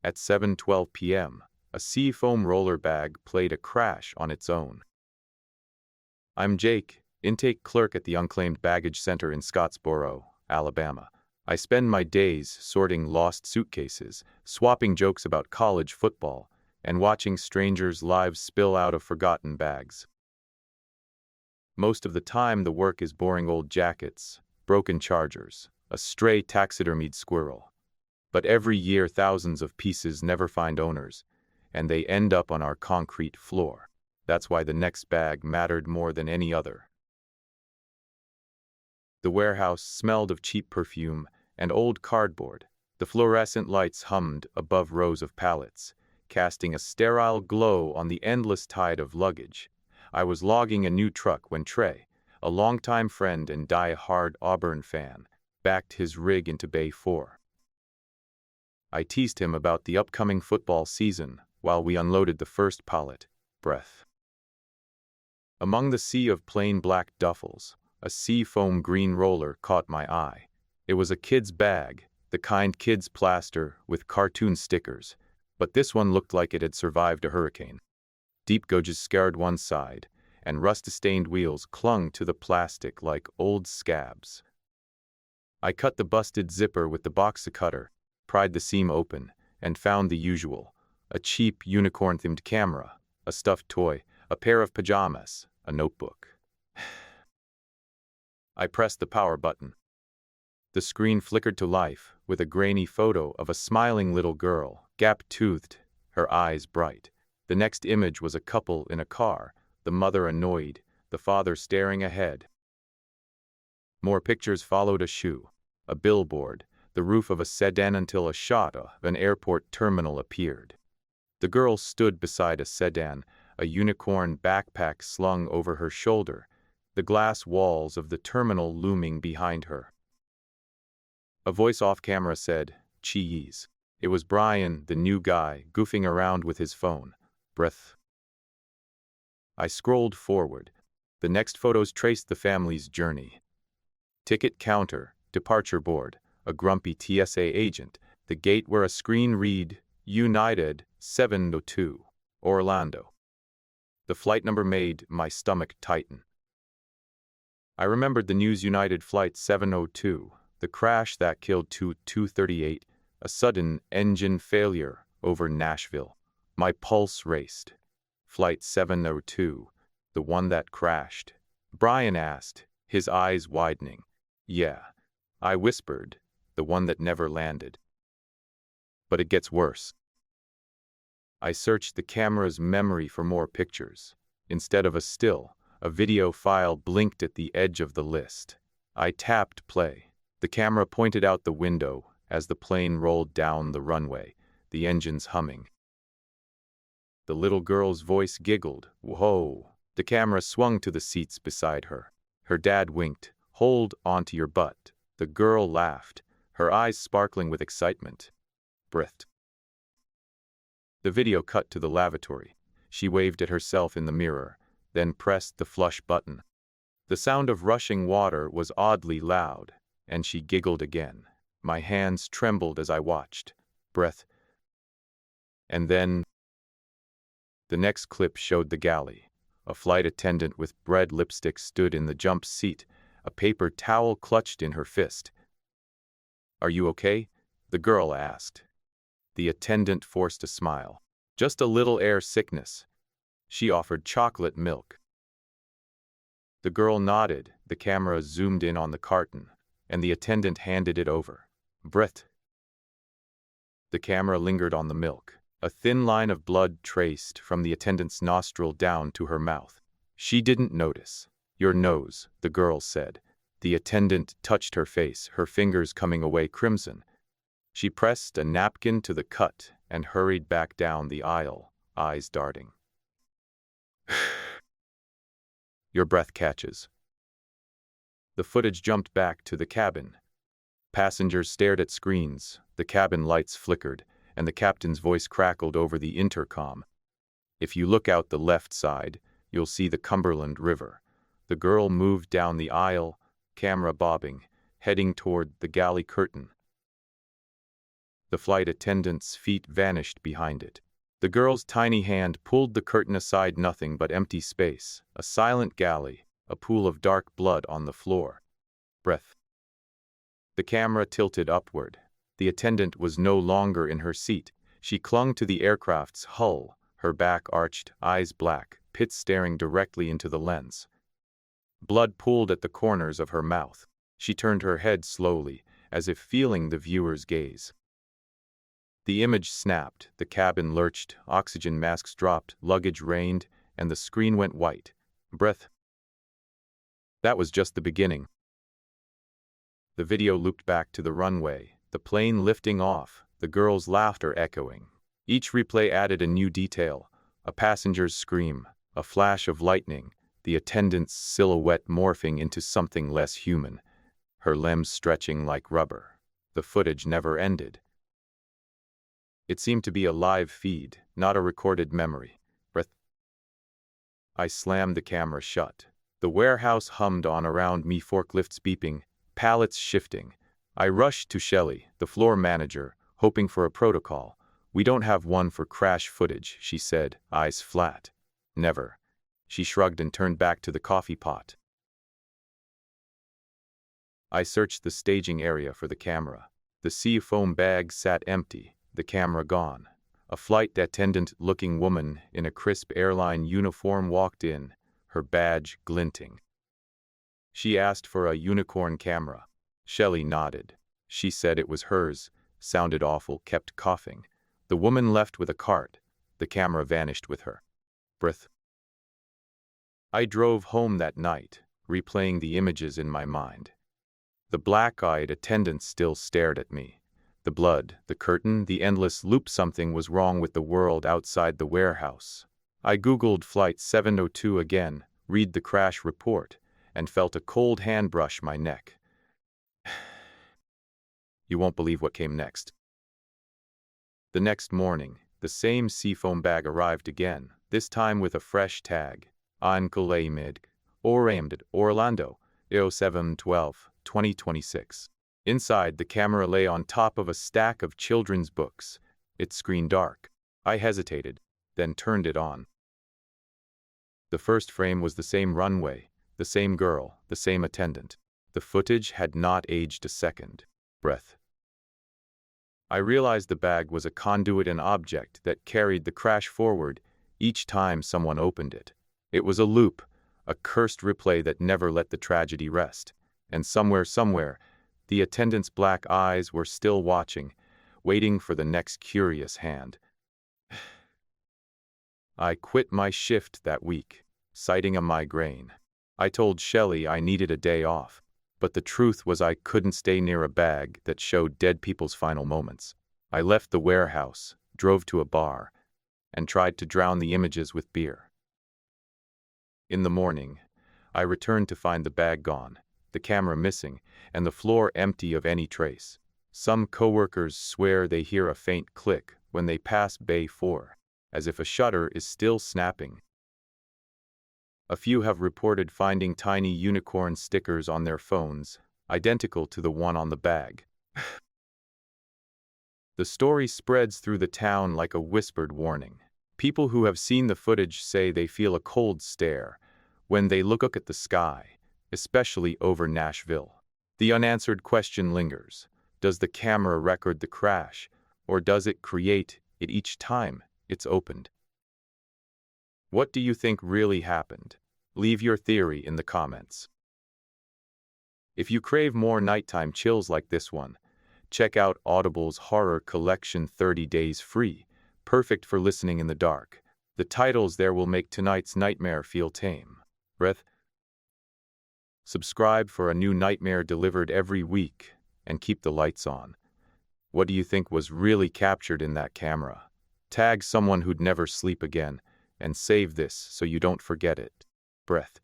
At 7:12 p.m., a seafoam roller bag played a crash on its own. I'm Jake, intake clerk at the Unclaimed Baggage Center in Scottsboro, Alabama. I spend my days sorting lost suitcases, swapping jokes about college football, and watching strangers' lives spill out of forgotten bags. Most of the time, the work is boring old jackets, broken chargers, a stray taxidermied squirrel. But every year, thousands of pieces never find owners, and they end up on our concrete floor. That's why the next bag mattered more than any other. The warehouse smelled of cheap perfume and old cardboard. The fluorescent lights hummed above rows of pallets, casting a sterile glow on the endless tide of luggage. I was logging a new truck when Trey, a longtime friend and die-hard Auburn fan, backed his rig into Bay 4. I teased him about the upcoming football season while we unloaded the first pallet, breath. Among the sea of plain black duffels, a seafoam green roller caught my eye. It was a kid's bag, the kind kids plaster with cartoon stickers, but this one looked like it had survived a hurricane. Deep gouges scarred one side, and rust-stained wheels clung to the plastic like old scabs. I cut the busted zipper with the box cutter, pried the seam open, and found the usual: a cheap unicorn-themed camera, a stuffed toy, a pair of pajamas, a notebook. I pressed the power button. The screen flickered to life with a grainy photo of a smiling little girl, gap-toothed, her eyes bright. The next image was a couple in a car, the mother annoyed, the father staring ahead. More pictures followed: a shoe, a billboard, the roof of a sedan, until a shot of an airport terminal appeared. The girl stood beside a sedan, a unicorn backpack slung over her shoulder, the glass walls of the terminal looming behind her. A voice off camera said, "Cheese." It was Brian, the new guy, goofing around with his phone. Breath. I scrolled forward. The next photos traced the family's journey. Ticket counter, departure board, a grumpy TSA agent, the gate where a screen read, United 702, Orlando. The flight number made my stomach tighten. I remembered the news: United Flight 702, the crash that killed 238, a sudden engine failure over Nashville. My pulse raced. Flight 702, the one that crashed? Brian asked, his eyes widening. Yeah, I whispered, the one that never landed. But it gets worse. I searched the camera's memory for more pictures. Instead of a still, a video file blinked at the edge of the list. I tapped play. The camera pointed out the window as the plane rolled down the runway, the engines humming. The little girl's voice giggled. Whoa! The camera swung to the seats beside her. Her dad winked. Hold onto your butt. The girl laughed, her eyes sparkling with excitement. Breathed. The video cut to the lavatory. She waved at herself in the mirror, then pressed the flush button. The sound of rushing water was oddly loud, and she giggled again. My hands trembled as I watched. Breath. And then the next clip showed the galley. A flight attendant with red lipstick stood in the jump seat, a paper towel clutched in her fist. Are you okay? The girl asked. The attendant forced a smile. Just a little air sickness. She offered chocolate milk. The girl nodded. The camera zoomed in on the carton, and the attendant handed it over. Breath. The camera lingered on the milk. A thin line of blood traced from the attendant's nostril down to her mouth. She didn't notice. Your nose, the girl said. The attendant touched her face, her fingers coming away crimson. She pressed a napkin to the cut and hurried back down the aisle, eyes darting. Your breath catches. The footage jumped back to the cabin. Passengers stared at screens, the cabin lights flickered, and the captain's voice crackled over the intercom. If you look out the left side, you'll see the Cumberland River. The girl moved down the aisle, camera bobbing, heading toward the galley curtain. The flight attendant's feet vanished behind it. The girl's tiny hand pulled the curtain aside, nothing but empty space, a silent galley, a pool of dark blood on the floor. Breath. The camera tilted upward. The attendant was no longer in her seat. She clung to the aircraft's hull, her back arched, eyes black, pits staring directly into the lens. Blood pooled at the corners of her mouth. She turned her head slowly, as if feeling the viewer's gaze. The image snapped, the cabin lurched, oxygen masks dropped, luggage rained, and the screen went white. Breath. That was just the beginning. The video looped back to the runway, the plane lifting off, the girl's laughter echoing. Each replay added a new detail, a passenger's scream, a flash of lightning, the attendant's silhouette morphing into something less human, her limbs stretching like rubber. The footage never ended. It seemed to be a live feed, not a recorded memory. Breath. I slammed the camera shut. The warehouse hummed on around me, forklifts beeping, pallets shifting. I rushed to Shelley, the floor manager, hoping for a protocol. "We don't have one for crash footage," she said, eyes flat. "Never." She shrugged and turned back to the coffee pot. I searched the staging area for the camera. The seafoam bag sat empty, the camera gone. A flight attendant-looking woman in a crisp airline uniform walked in, her badge glinting. She asked for a unicorn camera. Shelley nodded. She said it was hers, sounded awful, kept coughing. The woman left with a cart. The camera vanished with her. Breath. I drove home that night, replaying the images in my mind. The black-eyed attendant still stared at me. The blood, the curtain, the endless loop. Something was wrong with the world outside the warehouse. I Googled Flight 702 again, read the crash report, and felt a cold hand brush my neck. You won't believe what came next. The next morning, the same seafoam bag arrived again, this time with a fresh tag. Unclaimed. Orlando, 07/12/2026. Inside, the camera lay on top of a stack of children's books, its screen dark. I hesitated, then turned it on. The first frame was the same runway, the same girl, the same attendant. The footage had not aged a second. Breath. I realized the bag was a conduit, an object that carried the crash forward each time someone opened it. It was a loop, a cursed replay that never let the tragedy rest. And somewhere, the attendant's black eyes were still watching, waiting for the next curious hand. I quit my shift that week, citing a migraine. I told Shelley I needed a day off, but the truth was I couldn't stay near a bag that showed dead people's final moments. I left the warehouse, drove to a bar, and tried to drown the images with beer. In the morning, I returned to find the bag gone, the camera missing, and the floor empty of any trace. Some coworkers swear they hear a faint click when they pass Bay 4, as if a shutter is still snapping. A few have reported finding tiny unicorn stickers on their phones, identical to the one on the bag. The story spreads through the town like a whispered warning. People who have seen the footage say they feel a cold stare when they look up at the sky, especially over Nashville. The unanswered question lingers. Does the camera record the crash, or does it create it each time it's opened? What do you think really happened? Leave your theory in the comments. If you crave more nighttime chills like this one, check out Audible's horror collection 30 days free, perfect for listening in the dark. The titles there will make tonight's nightmare feel tame. Breath. Subscribe for a new nightmare delivered every week, and keep the lights on. What do you think was really captured in that camera? Tag someone who'd never sleep again, and save this so you don't forget it. Breath.